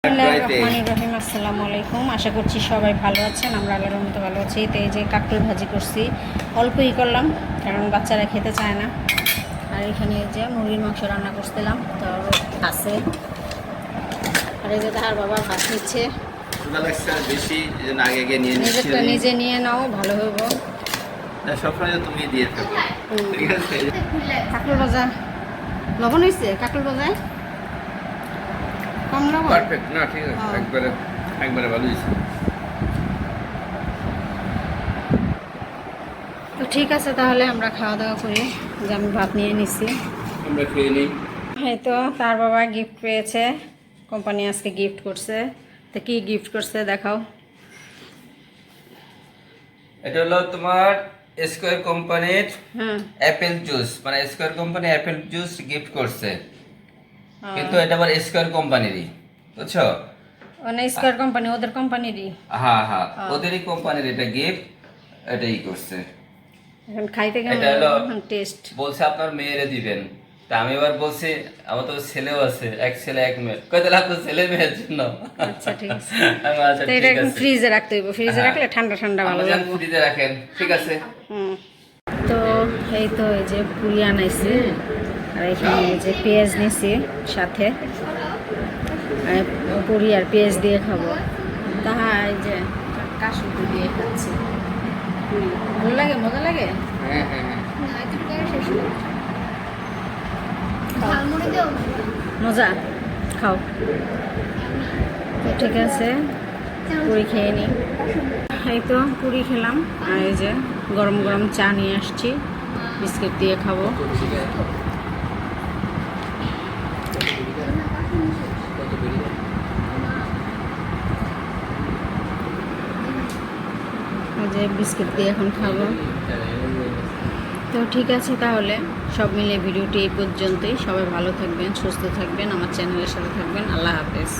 রহিম আসসালামু আলাইকুম। আশা করছি সবাই ভালো আছেন। আমরা আল্লাহর রহমতে ভালো আছি। তো এই যে কাঁকরোল ভাজি করছি, অল্পই করলাম কারণ বাচ্চারা খেতে চায় না। আর এখানে এই যে মুরগির মাংস রান্না করছিলাম, তো আছে। আর এই যে তাহার বাবা ভাত নিচ্ছে, নিজেরটা নিজে নিয়ে নাও, ভালো হইব। তুমি দিয়ে থাকো, ঠিক আছে? কাঁকরোল ভাজা লবণ হয়েছে, কাঁকরোল ভাজায় কম লবণ, পারফেক্ট না? ঠিক আছে, একবারে একবারে ভালো হয়েছে। তো ঠিক আছে, তাহলে আমরা খাওয়া দাওয়া করি। যে আমি ভাত নিয়ে নিছি, আমরা খেয়ে নিই। এই তো তার বাবা গিফট পেয়েছে, কোম্পানি আজকে গিফট করছে। তো কি গিফট করছে দেখাও। এটা হলো তোমার স্কয়ার কোম্পানির হ্যাঁ, অ্যাপেল জুস, মানে square company Apple juice gift করছে, কিন্তু এটা আবার স্কয়ার কোম্পানিরই, বুঝছো? মানে স্কয়ার কোম্পানি ওদের কোম্পানিরই। হ্যাঁ হ্যাঁ, ওদেরই কোম্পানির এটা গিফট, এটাই করছে। এখন খাইতে এটা হলো কেমন টেস্ট? বলছে আপনার মেয়েরে দিবেন। তা আমি এবার বলছি আমার তো ছেলেও আছে, এক ছেলে এক মেয়ে, কই তাহলে আপনার ছেলে মেয়ের জন্য। আচ্ছা ঠিক আছে। আমি আচ্ছা তো এটা ঠিক এখন আছে, ফ্রিজে রাখতে হইব, ফ্রিজে হ্যাঁ। রাখলে ঠান্ডা ঠান্ডা ভালো আমাদের লাগবে। ফ্রিজে রাখেন, ঠিক আছে? তো এই তো এই যে পুরি আনাইছি, আর এখানে এই যে পেঁয়াজ নিছি সাথে, পুরি আর পেঁয়াজ দিয়ে খাবো। তাহা এই যে কাশুটি দিয়ে খাচ্ছি। ভালো লাগে, মজা লাগে। হ্যাঁ হ্যাঁ হ্যাঁ। মজা, খাও। তো ঠিক আছে, পুরি খেয়ে নিই। এই তো পুরি খেলাম, আর এই যে গরম গরম চা নিয়ে আসছি, বিস্কিট দিয়ে খাবো। যে বিস্কিট দিয়ে এখন খাবো। তো ঠিক আছে, তাহলে সব মিলে ভিডিওটি এই পর্যন্তই। সবাই ভালো থাকবেন, সুস্থ থাকবেন, আমার চ্যানেলের সাথে থাকবেন। আল্লাহ হাফেজ।